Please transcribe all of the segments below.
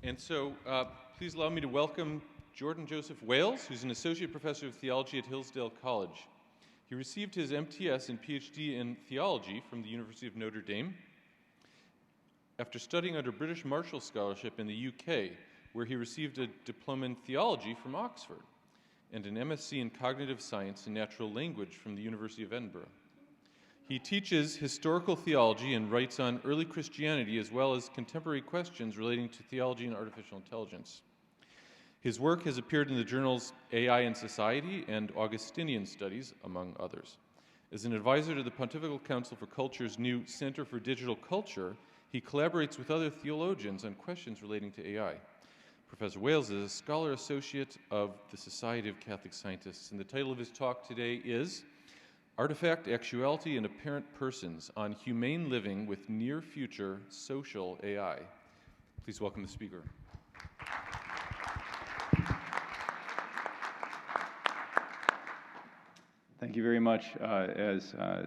And so please allow me to welcome Jordan Joseph Wales, who's an associate professor of theology at Hillsdale College. He received his MTS and Ph.D. in theology from the University of Notre Dame after studying under British Marshall Scholarship in the UK, where he received a diploma in theology from Oxford and an MSc in cognitive science and natural language from the University of Edinburgh. He teaches historical theology and writes on early Christianity as well as contemporary questions relating to theology and artificial intelligence. His work has appeared in the journals AI and Society and Augustinian Studies, among others. As an advisor to the Pontifical Council for Culture's new Center for Digital Culture, he collaborates with other theologians on questions relating to AI. Professor Wales is a scholar associate of the Society of Catholic Scientists, and the title of his talk today is Artifact, Actuality, and Apparent Persons on Humane Living with Near-Future Social AI. Please welcome the speaker. Thank you very much. As I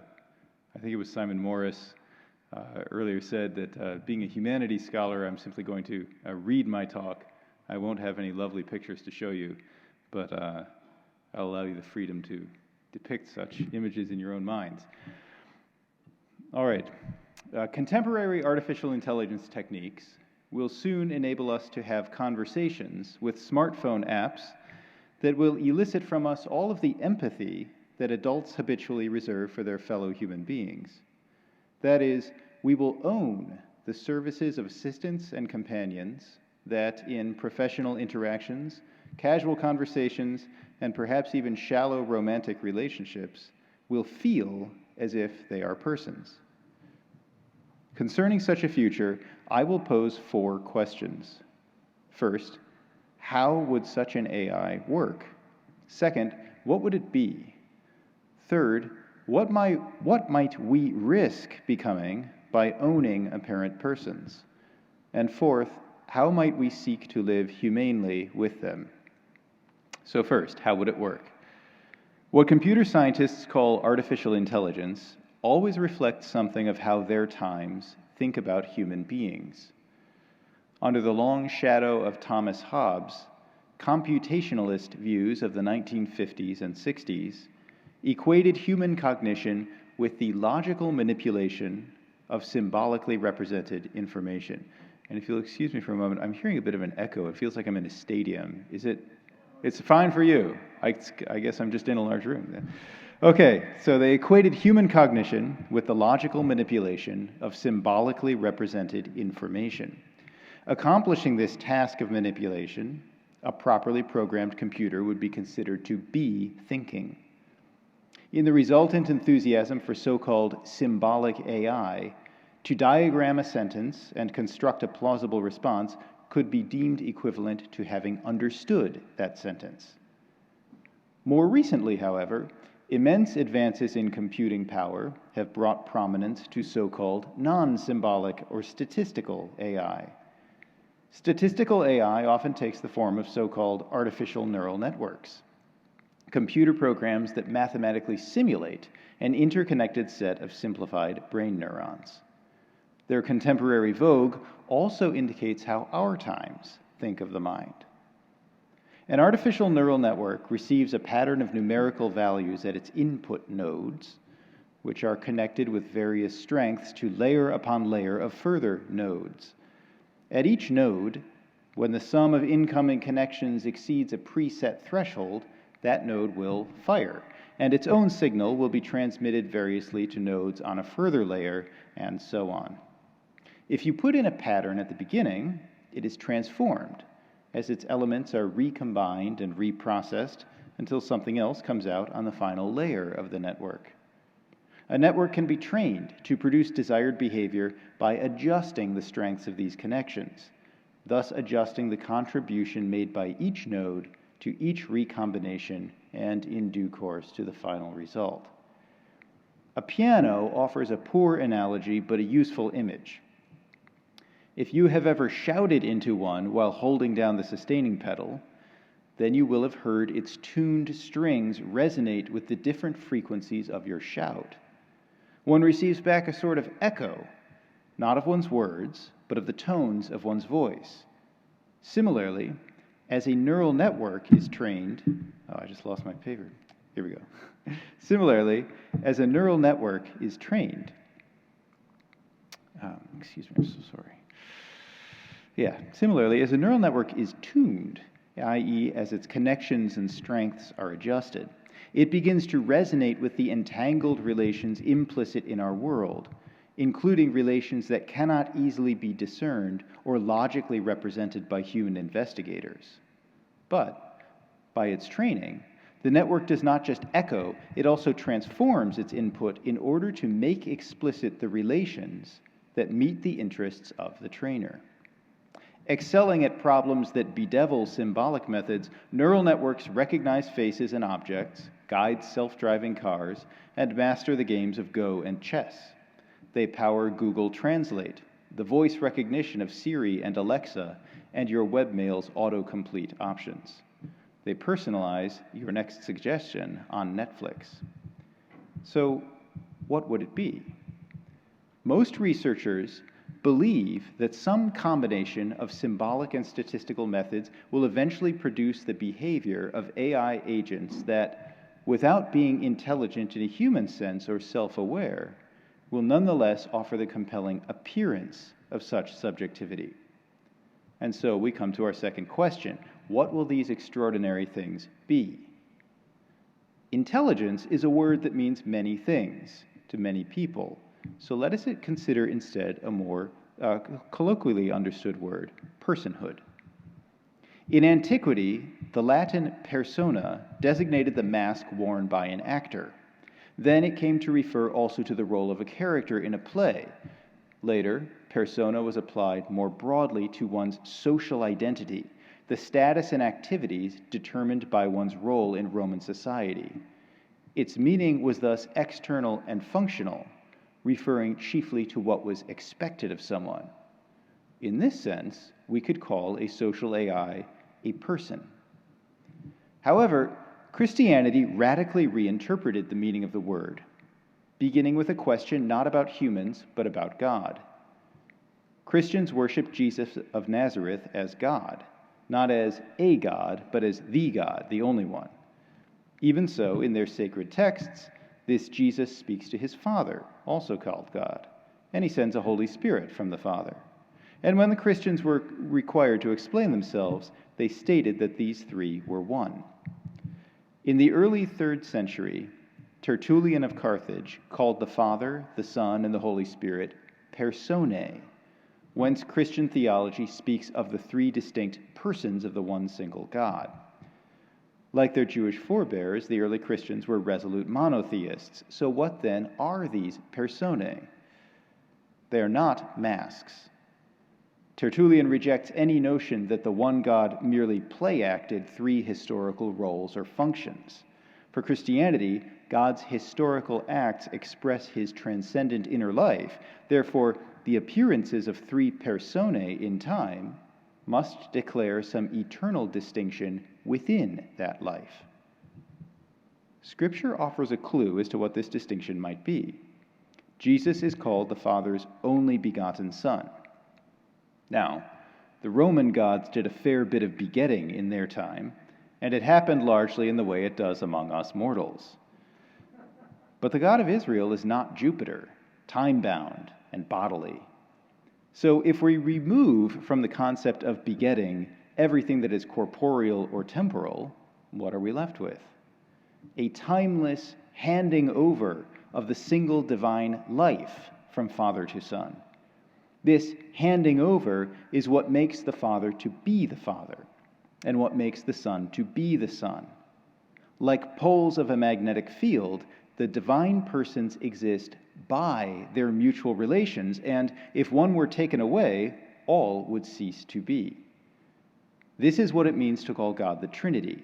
think it was Simon Morris earlier said, that being a humanities scholar, I'm simply going to read my talk. I won't have any lovely pictures to show you, but I'll allow you the freedom to depict such images in your own minds. All right. Contemporary artificial intelligence techniques will soon enable us to have conversations with smartphone apps that will elicit from us all of the empathy that adults habitually reserve for their fellow human beings. That is, we will own the services of assistants and companions that in professional interactions, casual conversations, and perhaps even shallow romantic relationships will feel as if they are persons. Concerning such a future, I will pose 4 questions. First, how would such an AI work? Second, what would it be? Third, what might we risk becoming by owning apparent persons? And fourth, how might we seek to live humanely with them? So first, how would it work? What computer scientists call artificial intelligence always reflects something of how their times think about human beings. Under the long shadow of Thomas Hobbes, computationalist views of the 1950s and 60s equated human cognition with the logical manipulation of symbolically represented information. And if you'll excuse me for a moment, I'm hearing a bit of an echo. It feels like I'm in a stadium. It's fine for you. I guess I'm just in a large room then. Okay, so they equated human cognition with the logical manipulation of symbolically represented information. Accomplishing this task of manipulation, a properly programmed computer would be considered to be thinking. In the resultant enthusiasm for so-called symbolic AI, to diagram a sentence and construct a plausible response could be deemed equivalent to having understood that sentence. More recently, however, immense advances in computing power have brought prominence to so-called non-symbolic or statistical AI. Statistical AI often takes the form of so-called artificial neural networks, computer programs that mathematically simulate an interconnected set of simplified brain neurons. Their contemporary vogue also indicates how our times think of the mind. An artificial neural network receives a pattern of numerical values at its input nodes, which are connected with various strengths to layer upon layer of further nodes. At each node, when the sum of incoming connections exceeds a preset threshold, that node will fire, and its own signal will be transmitted variously to nodes on a further layer, and so on. If you put in a pattern at the beginning, it is transformed, as its elements are recombined and reprocessed until something else comes out on the final layer of the network. A network can be trained to produce desired behavior by adjusting the strengths of these connections, thus adjusting the contribution made by each node to each recombination and, in due course, to the final result. A piano offers a poor analogy but a useful image. If you have ever shouted into one while holding down the sustaining pedal, then you will have heard its tuned strings resonate with the different frequencies of your shout. One receives back a sort of echo, not of one's words, but of the tones of one's voice. Similarly, as a neural network is trained, oh, I just lost my paper. Here we go. Similarly, as a neural network is trained, excuse me, I'm so sorry. Yeah, similarly, as a neural network is tuned, i.e., as its connections and strengths are adjusted, it begins to resonate with the entangled relations implicit in our world, including relations that cannot easily be discerned or logically represented by human investigators. But, by its training, the network does not just echo, it also transforms its input in order to make explicit the relations that meet the interests of the trainer. Excelling at problems that bedevil symbolic methods, neural networks recognize faces and objects, guide self-driving cars, and master the games of Go and chess. They power Google Translate, the voice recognition of Siri and Alexa, and your webmail's autocomplete options. They personalize your next suggestion on Netflix. So, what would it be? Most researchers believe that some combination of symbolic and statistical methods will eventually produce the behavior of AI agents that, without being intelligent in a human sense or self-aware, will nonetheless offer the compelling appearance of such subjectivity. And so we come to our second question. What will these extraordinary things be? Intelligence is a word that means many things to many people. So let us consider instead a more colloquially understood word, personhood. In antiquity, the Latin persona designated the mask worn by an actor. Then it came to refer also to the role of a character in a play. Later, persona was applied more broadly to one's social identity, the status and activities determined by one's role in Roman society. Its meaning was thus external and functional, referring chiefly to what was expected of someone. In this sense, we could call a social AI a person. However, Christianity radically reinterpreted the meaning of the word, beginning with a question not about humans, but about God. Christians worship Jesus of Nazareth as God, not as a God, but as the God, the only one. Even so, in their sacred texts, this Jesus speaks to his Father, also called God, and he sends a Holy Spirit from the Father. And when the Christians were required to explain themselves, they stated that these three were one. In the early 3rd century, Tertullian of Carthage called the Father, the Son, and the Holy Spirit personae, whence Christian theology speaks of the three distinct persons of the one single God. Like their Jewish forebears, the early Christians were resolute monotheists. So what then are these personae? They are not masks. Tertullian rejects any notion that the one God merely play-acted three historical roles or functions. For Christianity, God's historical acts express his transcendent inner life. Therefore, the appearances of three personae in time must declare some eternal distinction within that life. Scripture offers a clue as to what this distinction might be. Jesus is called the Father's only begotten Son. Now, the Roman gods did a fair bit of begetting in their time, and it happened largely in the way it does among us mortals. But the God of Israel is not Jupiter, time-bound and bodily. So if we remove from the concept of begetting everything that is corporeal or temporal, what are we left with? A timeless handing over of the single divine life from Father to Son. This handing over is what makes the Father to be the Father, and what makes the Son to be the Son. Like poles of a magnetic field, the divine persons exist by their mutual relations, and if one were taken away, all would cease to be. This is what it means to call God the Trinity.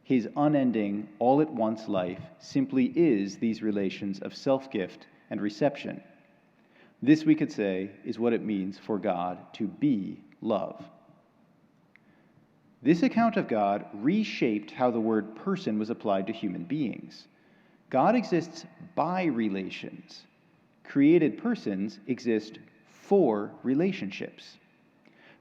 His unending, all-at-once life simply is these relations of self-gift and reception. This, we could say, is what it means for God to be love. This account of God reshaped how the word person was applied to human beings. God exists by relations. Created persons exist for relationships.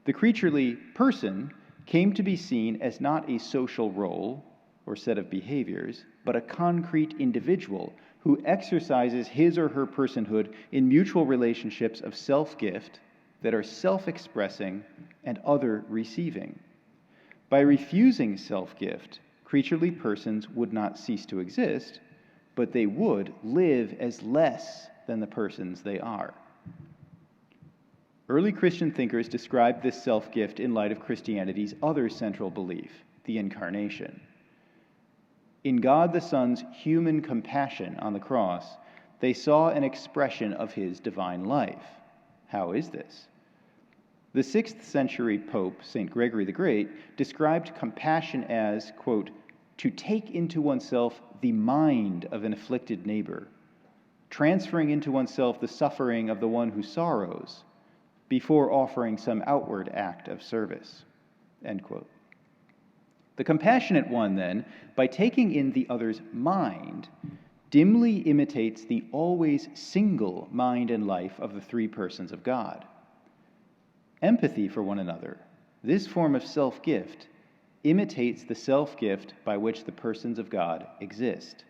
The creaturely person came to be seen as not a social role or set of behaviors, but a concrete individual who exercises his or her personhood in mutual relationships of self-gift that are self-expressing and other-receiving. By refusing self-gift, creaturely persons would not cease to exist, but they would live as less than the persons they are. Early Christian thinkers described this self-gift in light of Christianity's other central belief, the Incarnation. In God the Son's human compassion on the cross, they saw an expression of his divine life. How is this? The 6th century Pope, St. Gregory the Great, described compassion as, quote, to take into oneself the mind of an afflicted neighbor, transferring into oneself the suffering of the one who sorrows, before offering some outward act of service, end quote. The compassionate one, then, by taking in the other's mind, dimly imitates the always single mind and life of the three persons of God. Empathy for one another, this form of self-gift, imitates the self-gift by which the persons of God exist.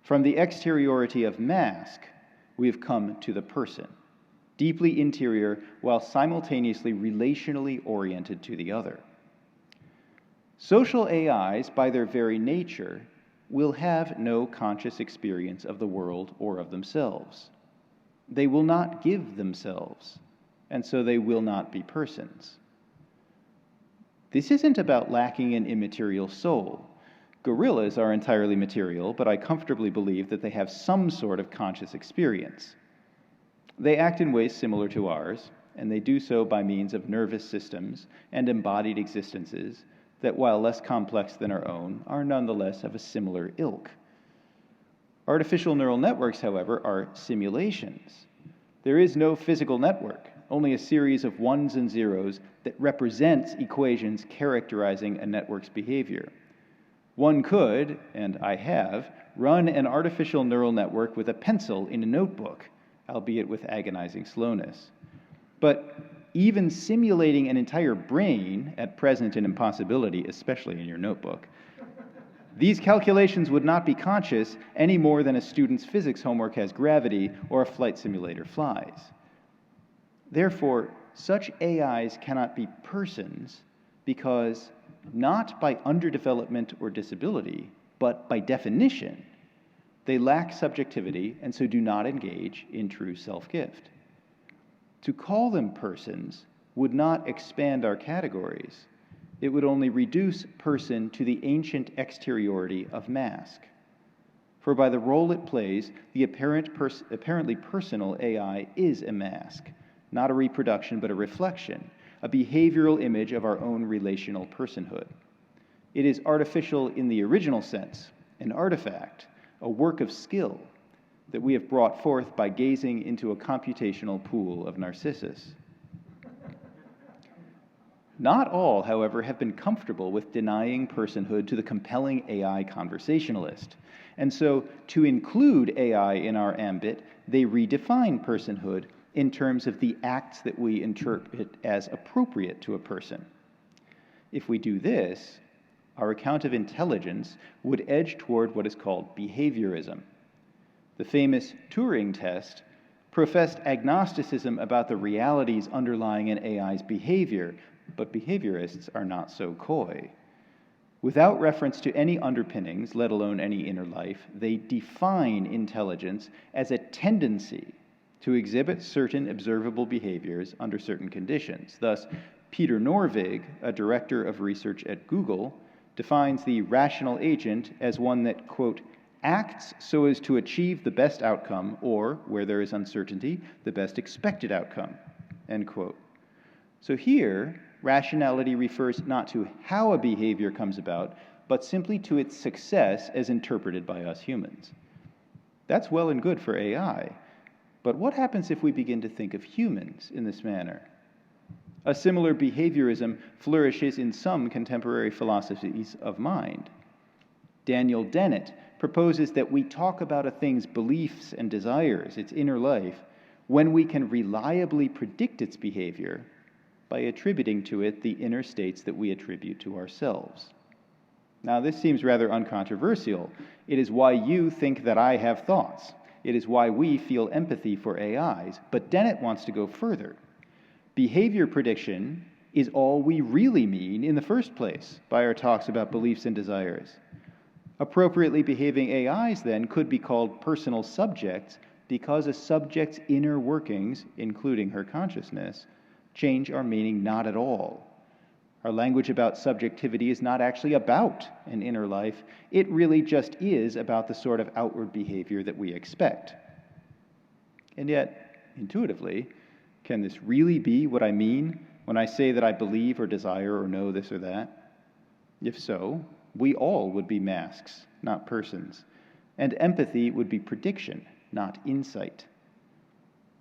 From the exteriority of mask, we have come to the person, deeply interior while simultaneously relationally oriented to the other. Social AIs, by their very nature, will have no conscious experience of the world or of themselves. They will not give themselves, and so they will not be persons. This isn't about lacking an immaterial soul. Gorillas are entirely material, but I comfortably believe that they have some sort of conscious experience. They act in ways similar to ours, and they do so by means of nervous systems and embodied existences that, while less complex than our own, are nonetheless of a similar ilk. Artificial neural networks, however, are simulations. There is no physical network, only a series of ones and zeros that represents equations characterizing a network's behavior. One could, and I have, run an artificial neural network with a pencil in a notebook, albeit with agonizing slowness. But even simulating an entire brain, at present an impossibility, especially in your notebook, these calculations would not be conscious any more than a student's physics homework has gravity or a flight simulator flies. Therefore, such AIs cannot be persons because, not by underdevelopment or disability, but by definition, they lack subjectivity and so do not engage in true self-gift. To call them persons would not expand our categories. It would only reduce person to the ancient exteriority of mask. For by the role it plays, the apparently personal AI is a mask, not a reproduction but a reflection, a behavioral image of our own relational personhood. It is artificial in the original sense, an artifact, a work of skill that we have brought forth by gazing into a computational pool of Narcissus. Not all, however, have been comfortable with denying personhood to the compelling AI conversationalist. And so, to include AI in our ambit, they redefine personhood in terms of the acts that we interpret as appropriate to a person. If we do this, our account of intelligence would edge toward what is called behaviorism. The famous Turing test professed agnosticism about the realities underlying an AI's behavior, but behaviorists are not so coy. Without reference to any underpinnings, let alone any inner life, they define intelligence as a tendency to exhibit certain observable behaviors under certain conditions. Thus, Peter Norvig, a director of research at Google, defines the rational agent as one that, quote, acts so as to achieve the best outcome, or, where there is uncertainty, the best expected outcome, end quote. So here, rationality refers not to how a behavior comes about, but simply to its success as interpreted by us humans. That's well and good for AI, but what happens if we begin to think of humans in this manner? A similar behaviorism flourishes in some contemporary philosophies of mind. Daniel Dennett proposes that we talk about a thing's beliefs and desires, its inner life, when we can reliably predict its behavior, by attributing to it the inner states that we attribute to ourselves. Now, this seems rather uncontroversial. It is why you think that I have thoughts. It is why we feel empathy for AIs. But Dennett wants to go further. Behavior prediction is all we really mean in the first place by our talks about beliefs and desires. Appropriately behaving AIs, then, could be called personal subjects because a subject's inner workings, including her consciousness, change our meaning not at all. Our language about subjectivity is not actually about an inner life. It really just is about the sort of outward behavior that we expect. And yet, intuitively, can this really be what I mean when I say that I believe or desire or know this or that? If so, we all would be masks, not persons, and empathy would be prediction, not insight.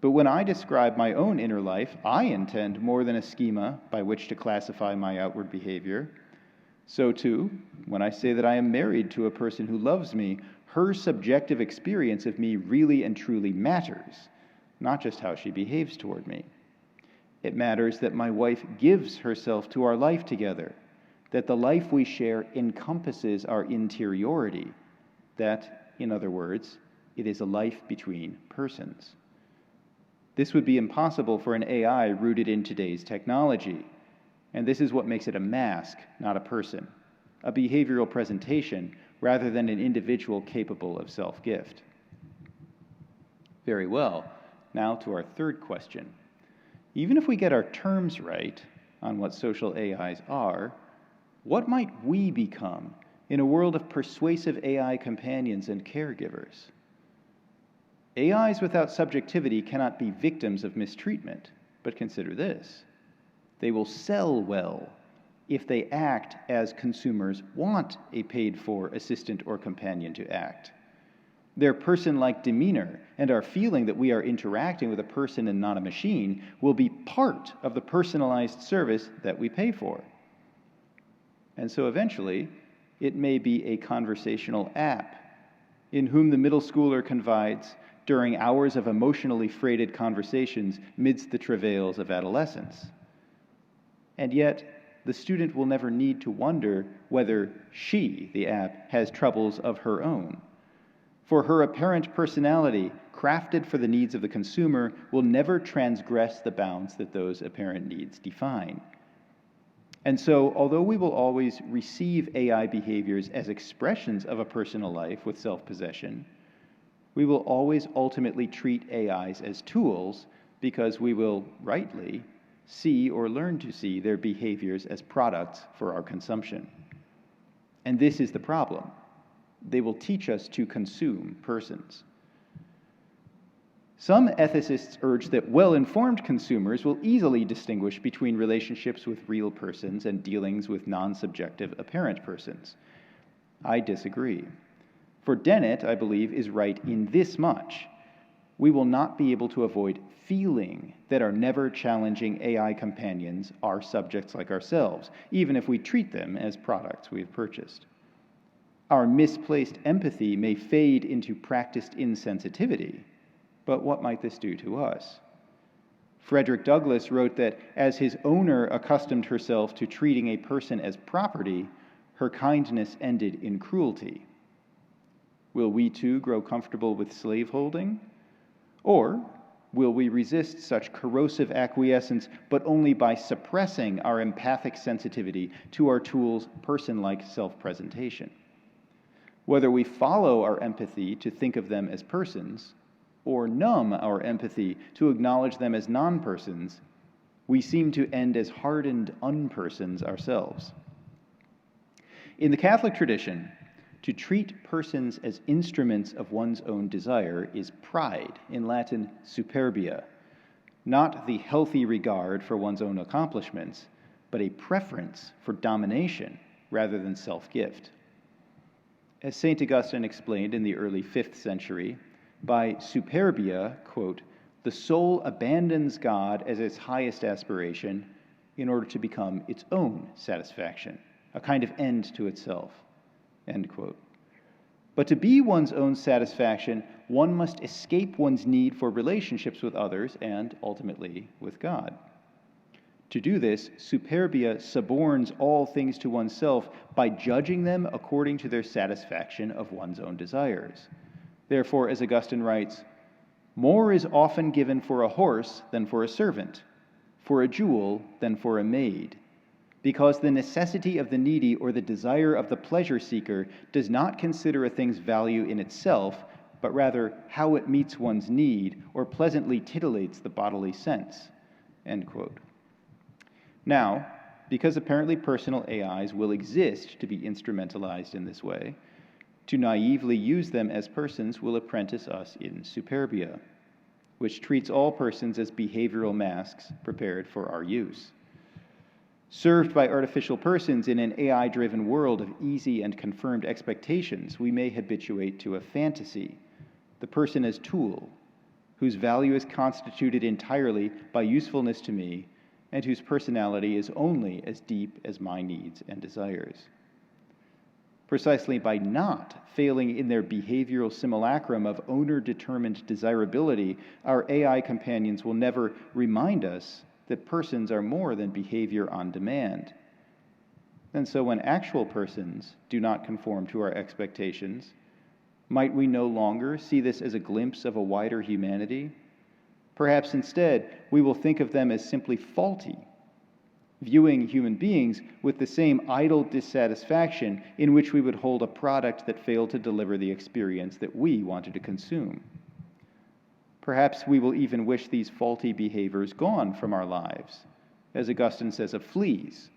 But when I describe my own inner life, I intend more than a schema by which to classify my outward behavior. So too, when I say that I am married to a person who loves me, her subjective experience of me really and truly matters, not just how she behaves toward me. It matters that my wife gives herself to our life together, that the life we share encompasses our interiority, that, in other words, it is a life between persons. This would be impossible for an AI rooted in today's technology, and this is what makes it a mask, not a person, a behavioral presentation rather than an individual capable of self-gift. Very well. Now to our third question. Even if we get our terms right on what social AIs are, what might we become in a world of persuasive AI companions and caregivers? AIs without subjectivity cannot be victims of mistreatment, but consider this. They will sell well if they act as consumers want a paid-for assistant or companion to act. Their person-like demeanor and our feeling that we are interacting with a person and not a machine will be part of the personalized service that we pay for. And so eventually, it may be a conversational app in whom the middle schooler confides during hours of emotionally freighted conversations midst the travails of adolescence. And yet, the student will never need to wonder whether she, the app, has troubles of her own. For her apparent personality, crafted for the needs of the consumer, will never transgress the bounds that those apparent needs define. And so, although we will always receive AI behaviors as expressions of a personal life with self-possession, we will always ultimately treat AIs as tools because we will, rightly, see or learn to see their behaviors as products for our consumption. And this is the problem. They will teach us to consume persons. Some ethicists urge that well-informed consumers will easily distinguish between relationships with real persons and dealings with non-subjective apparent persons. I disagree. For Dennett, I believe, is right in this much. We will not be able to avoid feeling that our never-challenging AI companions are subjects like ourselves, even if we treat them as products we have purchased. Our misplaced empathy may fade into practiced insensitivity, but what might this do to us? Frederick Douglass wrote that as his owner accustomed herself to treating a person as property, her kindness ended in cruelty. Will we too grow comfortable with slaveholding? Or will we resist such corrosive acquiescence, but only by suppressing our empathic sensitivity to our tool's person-like self-presentation? Whether we follow our empathy to think of them as persons, or numb our empathy to acknowledge them as non-persons, we seem to end as hardened unpersons ourselves. In the Catholic tradition, to treat persons as instruments of one's own desire is pride, in Latin superbia, not the healthy regard for one's own accomplishments, but a preference for domination rather than self-gift. As St. Augustine explained in the early 5th century, by superbia, quote, the soul abandons God as its highest aspiration in order to become its own satisfaction, a kind of end to itself. End quote. But to be one's own satisfaction, one must escape one's need for relationships with others and, ultimately, with God. To do this, superbia suborns all things to oneself by judging them according to their satisfaction of one's own desires. Therefore, as Augustine writes, more is often given for a horse than for a servant, for a jewel than for a maid, because the necessity of the needy or the desire of the pleasure seeker does not consider a thing's value in itself, but rather how it meets one's need or pleasantly titillates the bodily sense." End quote. Now, because apparently personal AIs will exist to be instrumentalized in this way, to naively use them as persons will apprentice us in superbia, which treats all persons as behavioral masks prepared for our use. Served by artificial persons in an AI-driven world of easy and confirmed expectations, we may habituate to a fantasy, the person as tool, whose value is constituted entirely by usefulness to me, and whose personality is only as deep as my needs and desires. Precisely by not failing in their behavioral simulacrum of owner-determined desirability, our AI companions will never remind us that persons are more than behavior on demand. And so when actual persons do not conform to our expectations, might we no longer see this as a glimpse of a wider humanity? Perhaps instead, we will think of them as simply faulty, viewing human beings with the same idle dissatisfaction in which we would hold a product that failed to deliver the experience that we wanted to consume. Perhaps we will even wish these faulty behaviors gone from our lives, as Augustine says of fleas.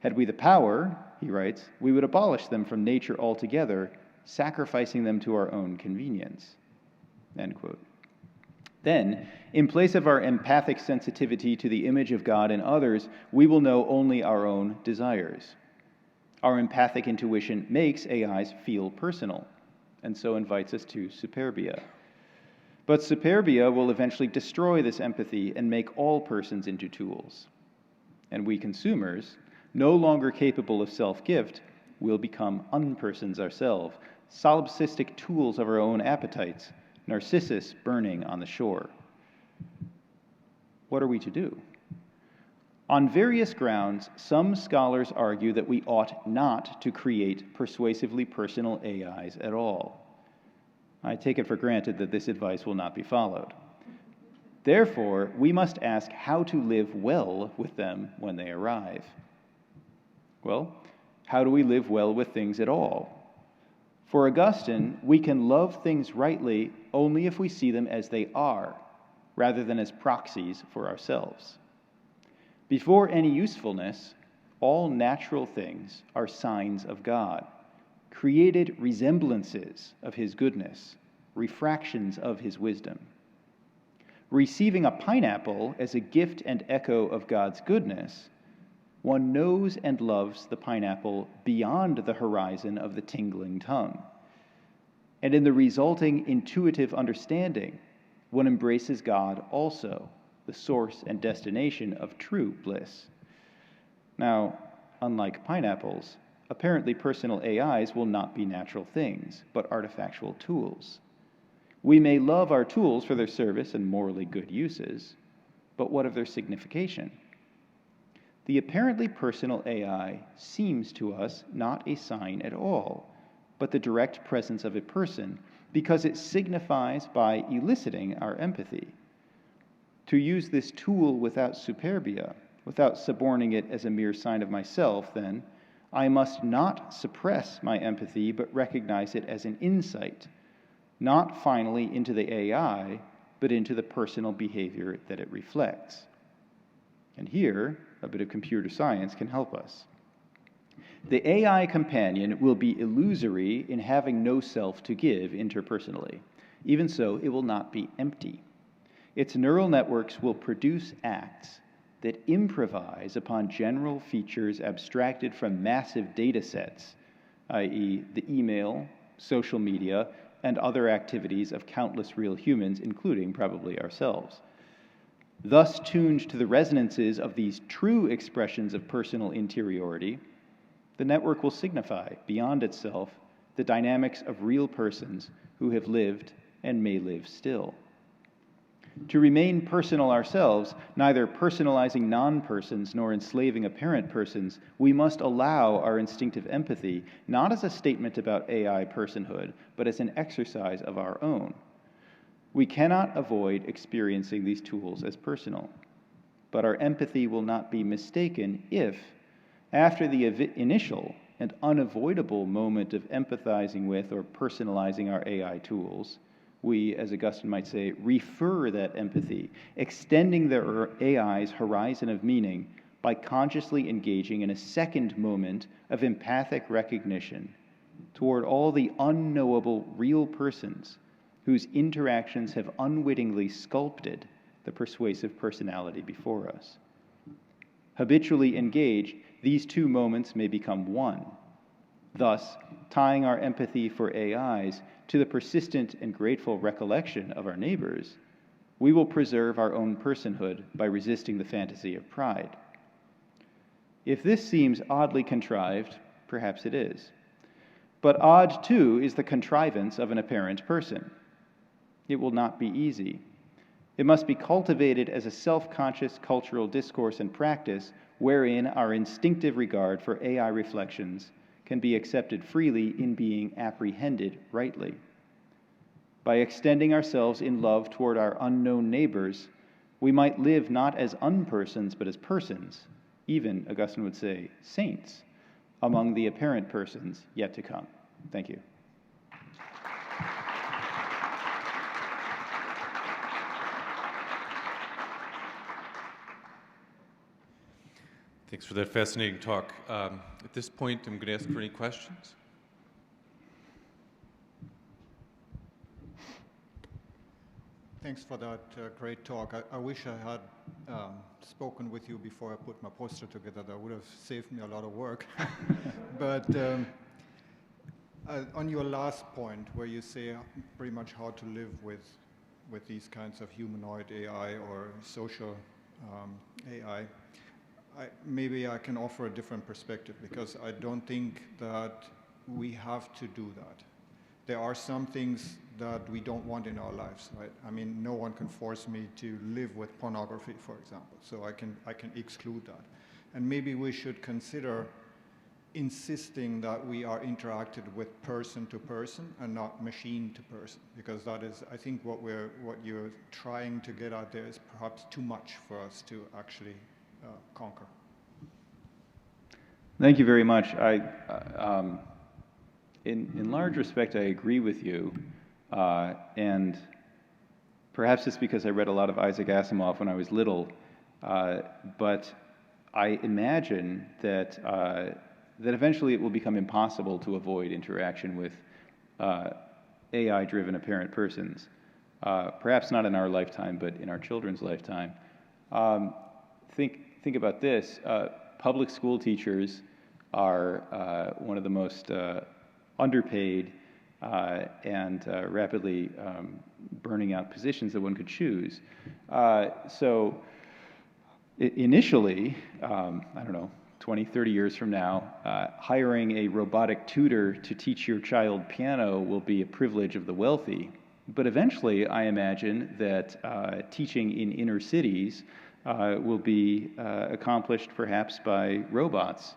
Had we the power, he writes, we would abolish them from nature altogether, sacrificing them to our own convenience. End quote. Then, in place of our empathic sensitivity to the image of God in others, we will know only our own desires. Our empathic intuition makes AIs feel personal, and so invites us to superbia. But superbia will eventually destroy this empathy and make all persons into tools. And we consumers, no longer capable of self-gift, will become unpersons ourselves, solipsistic tools of our own appetites, Narcissus burning on the shore. What are we to do? On various grounds, some scholars argue that we ought not to create persuasively personal AIs at all. I take it for granted that this advice will not be followed. Therefore, we must ask how to live well with them when they arrive. Well, how do we live well with things at all? For Augustine, we can love things rightly only if we see them as they are, rather than as proxies for ourselves. Before any usefulness, all natural things are signs of God, created resemblances of his goodness, refractions of his wisdom. Receiving a pineapple as a gift and echo of God's goodness, one knows and loves the pineapple beyond the horizon of the tingling tongue. And in the resulting intuitive understanding, one embraces God also, the source and destination of true bliss. Now, unlike pineapples, apparently personal AIs will not be natural things, but artifactual tools. We may love our tools for their service and morally good uses, but what of their signification? The apparently personal AI seems to us not a sign at all, but the direct presence of a person, because it signifies by eliciting our empathy. To use this tool without superbia, without suborning it as a mere sign of myself, then, I must not suppress my empathy, but recognize it as an insight, not finally into the AI, but into the personal behavior that it reflects. And here, a bit of computer science can help us. The AI companion will be illusory in having no self to give interpersonally. Even so, it will not be empty. Its neural networks will produce acts that improvise upon general features abstracted from massive data sets, i.e., the email, social media, and other activities of countless real humans, including probably ourselves. Thus tuned to the resonances of these true expressions of personal interiority, the network will signify, beyond itself, the dynamics of real persons who have lived and may live still. To remain personal ourselves, neither personalizing non-persons nor enslaving apparent persons, we must allow our instinctive empathy, not as a statement about AI personhood, but as an exercise of our own. We cannot avoid experiencing these tools as personal, but our empathy will not be mistaken if, after the initial and unavoidable moment of empathizing with or personalizing our AI tools, we, as Augustine might say, refer that empathy, extending the AI's horizon of meaning by consciously engaging in a second moment of empathic recognition toward all the unknowable real persons whose interactions have unwittingly sculpted the persuasive personality before us. Habitually engaged, these two moments may become one. Thus, tying our empathy for AIs to the persistent and grateful recollection of our neighbors, we will preserve our own personhood by resisting the fantasy of pride. If this seems oddly contrived, perhaps it is. But odd, too, is the contrivance of an apparent person. It will not be easy. It must be cultivated as a self-conscious cultural discourse and practice wherein our instinctive regard for AI reflections can be accepted freely in being apprehended rightly. By extending ourselves in love toward our unknown neighbors, we might live not as unpersons but as persons, even, Augustine would say, saints, among the apparent persons yet to come. Thank you. Thanks for that fascinating talk. At this point, I'm going to ask for any questions. Thanks for that great talk. I wish I had spoken with you before I put my poster together. That would have saved me a lot of work. But on your last point, where you say pretty much how to live with these kinds of humanoid AI or social AI, maybe I can offer a different perspective, because I don't think that we have to do that. There are some things that we don't want in our lives, right? I mean, no one can force me to live with pornography, for example, so I can exclude that. And maybe we should consider insisting that we are interacted with person to person and not machine to person, because that is, I think, what you're trying to get out there is perhaps too much for us to actually conquer. Thank you very much. In large respect, I agree with you, and perhaps it's because I read a lot of Isaac Asimov when I was little, but I imagine that eventually it will become impossible to avoid interaction with AI-driven apparent persons. Perhaps not in our lifetime, but in our children's lifetime. Think about this. Public school teachers are one of the most underpaid and rapidly burning out positions that one could choose. So initially, I don't know, 20, 30 years from now, hiring a robotic tutor to teach your child piano will be a privilege of the wealthy. But eventually, I imagine that teaching in inner cities will be accomplished perhaps by robots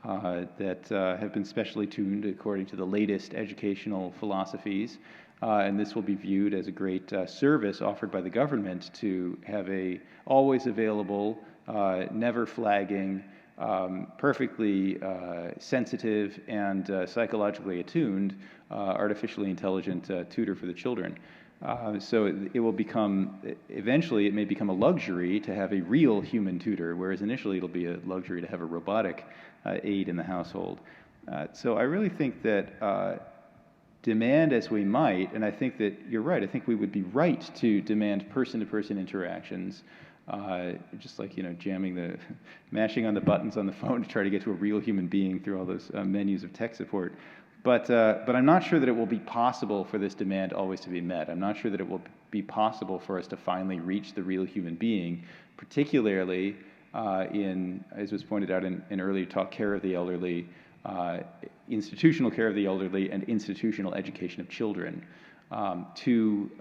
that have been specially tuned according to the latest educational philosophies. And this will be viewed as a great service offered by the government to have a always available, never flagging, perfectly sensitive and psychologically attuned, artificially intelligent tutor for the children. So it will become, eventually it may become a luxury to have a real human tutor, whereas initially it'll be a luxury to have a robotic aid in the household. So I really think that demand as we might, and I think that you're right, I think we would be right to demand person-to-person interactions, just like, mashing on the buttons on the phone to try to get to a real human being through all those menus of tech support. But I'm not sure that it will be possible for this demand always to be met. I'm not sure that it will be possible for us to finally reach the real human being, particularly in, as was pointed out in earlier talk, care of the elderly, institutional care of the elderly, and institutional education of children. Two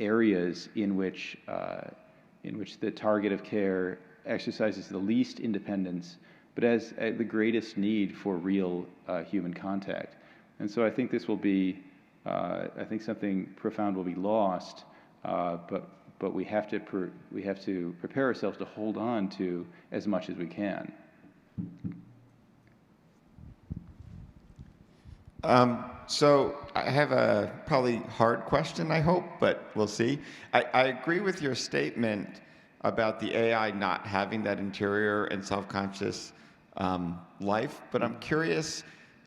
areas in which the target of care exercises the least independence, but has the greatest need for real human contact. And so I think this will be, I think something profound will be lost, but we have to prepare ourselves to hold on to as much as we can. So I have a probably hard question, I hope, but we'll see. I agree with your statement about the AI not having that interior and self-conscious life, but I'm curious,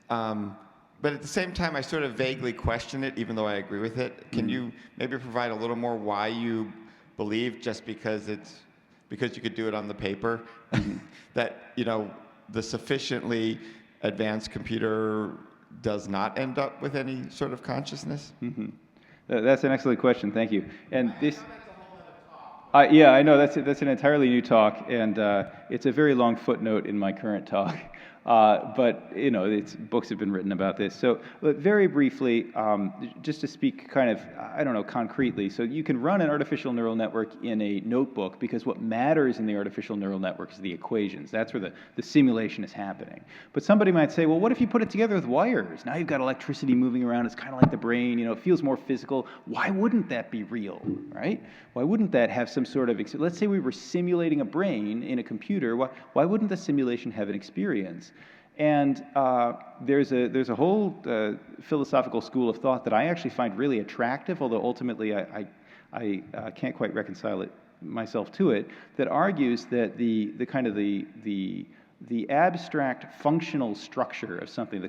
but at the same time I sort of vaguely question it, even though I agree with it. Can you maybe provide a little more why you believe, just because you could do it on the paper, that, you know, the sufficiently advanced computer does not end up with any sort of consciousness? Mm-hmm. That's an excellent question. Thank you. And this, yeah, I know that's an entirely new talk, and it's a very long footnote in my current talk. But you know, books have been written about this. So very briefly, just to speak kind of, I don't know, concretely. So you can run an artificial neural network in a notebook, because what matters in the artificial neural network is the equations. That's where the simulation is happening. But somebody might say, well, what if you put it together with wires? Now you've got electricity moving around. It's kind of like the brain. You know, it feels more physical. Why wouldn't that be real, right? Why wouldn't that have some sort of, let's say we were simulating a brain in a computer. Why wouldn't the simulation have an experience? And there's a whole philosophical school of thought that I actually find really attractive, although ultimately I can't quite reconcile it myself to it, that argues that the kind of the abstract functional structure of something, the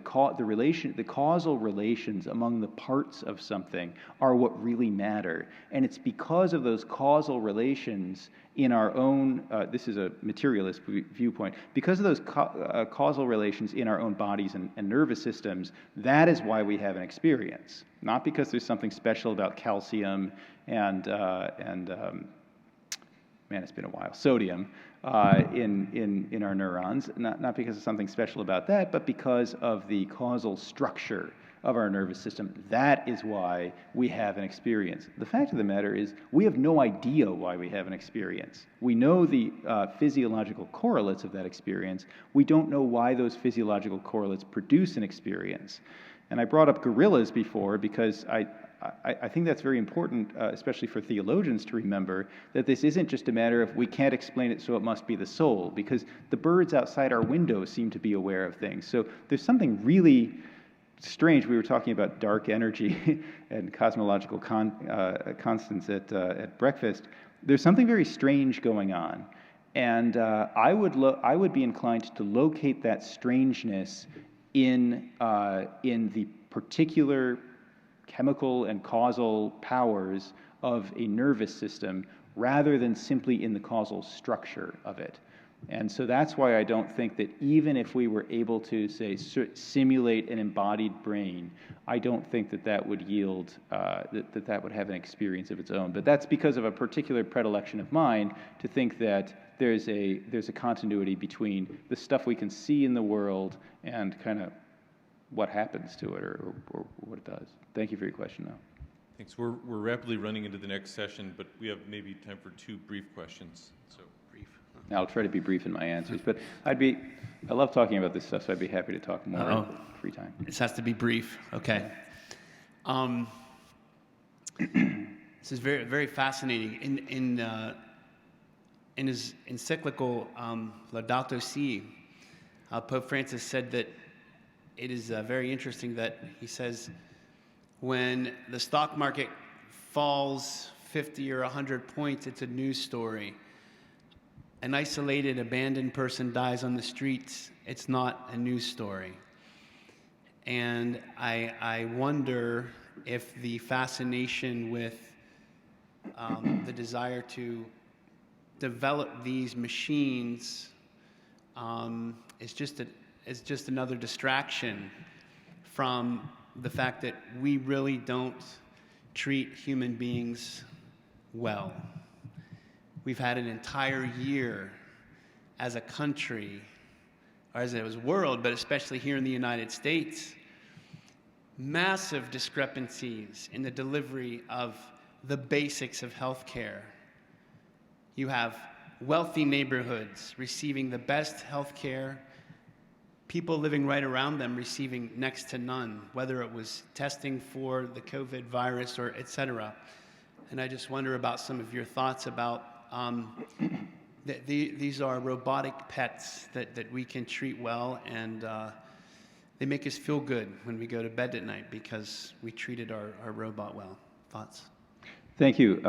causal relations among the parts of something are what really matter. And it's because of those causal relations in our own, this is a materialist viewpoint, because of those causal relations in our own bodies and nervous systems, that is why we have an experience. Not because there's something special about calcium and man, it's been a while, sodium in our neurons, not because of something special about that, but because of the causal structure of our nervous system. That is why we have an experience. The fact of the matter is, we have no idea why we have an experience. We know the physiological correlates of that experience. We don't know why those physiological correlates produce an experience. And I brought up gorillas before because I think that's very important, especially for theologians, to remember that this isn't just a matter of we can't explain it, so it must be the soul, because the birds outside our window seem to be aware of things. So there's something really strange. We were talking about dark energy and cosmological constants at breakfast. There's something very strange going on, and I would be inclined to locate that strangeness in the particular chemical and causal powers of a nervous system rather than simply in the causal structure of it. And so that's why I don't think that even if we were able to, say, simulate an embodied brain, I don't think that would yield, that would have an experience of its own. But that's because of a particular predilection of mine to think that there's a continuity between the stuff we can see in the world and kind of what happens to it or what it does. Thank you for your question, though. Thanks. We're rapidly running into the next session, but we have maybe time for 2 brief questions. So brief. I'll try to be brief in my answers, but I love talking about this stuff, so I'd be happy to talk more in free time. This has to be brief. Okay. This is very, very fascinating. In his encyclical Laudato Si, Pope Francis said that it is very interesting that he says, when the stock market falls 50 or 100 points, it's a news story. An isolated, abandoned person dies on the streets, it's not a news story. And I wonder if the fascination with the desire to develop these machines is just another distraction from the fact that we really don't treat human beings well. We've had an entire year as a country, or as a world, but especially here in the United States, massive discrepancies in the delivery of the basics of healthcare. You have wealthy neighborhoods receiving the best healthcare, people living right around them receiving next to none, whether it was testing for the COVID virus or et cetera. And I just wonder about some of your thoughts about these are robotic pets that we can treat well, and they make us feel good when we go to bed at night because we treated our robot well. Thoughts? Thank you.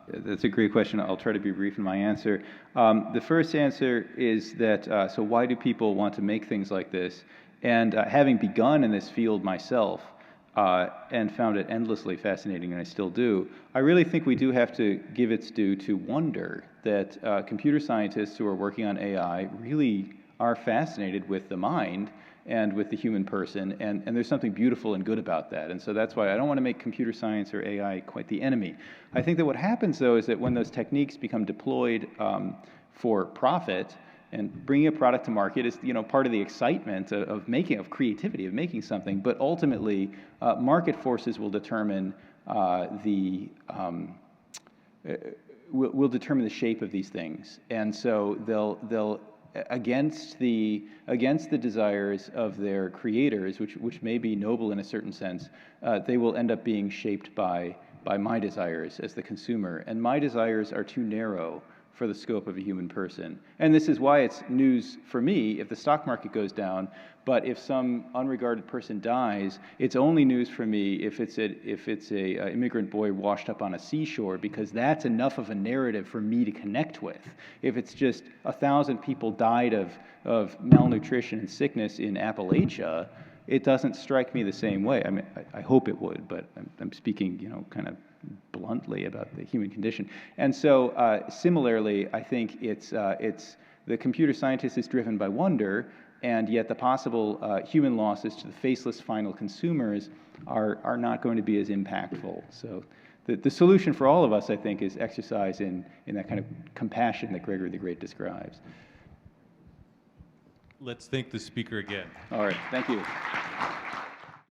That's a great question. I'll try to be brief in my answer. The first answer is that, so why do people want to make things like this? And having begun in this field myself and found it endlessly fascinating, and I still do, I really think we do have to give its due to wonder that computer scientists who are working on AI really are fascinated with the mind and with the human person, and there's something beautiful and good about that. And so that's why I don't want to make computer science or AI quite the enemy. I think that what happens, though, is that when those techniques become deployed for profit, and bringing a product to market is, part of the excitement of creativity, of making something, but ultimately, market forces will determine will determine the shape of these things. And so they'll against the desires of their creators, which may be noble in a certain sense, they will end up being shaped by my desires as the consumer. And my desires are too narrow for the scope of a human person. And this is why it's news for me if the stock market goes down, but if some unregarded person dies, it's only news for me if it's a immigrant boy washed up on a seashore, because that's enough of a narrative for me to connect with. If it's just 1,000 people died of malnutrition and sickness in Appalachia, it doesn't strike me the same way. I mean, I hope it would, but I'm speaking, kind of bluntly about the human condition. And so, similarly, I think it's the computer scientist is driven by wonder, and yet the possible human losses to the faceless final consumers are not going to be as impactful. So, the solution for all of us, I think, is exercise in that kind of compassion that Gregory the Great describes. Let's thank the speaker again. All right, thank you.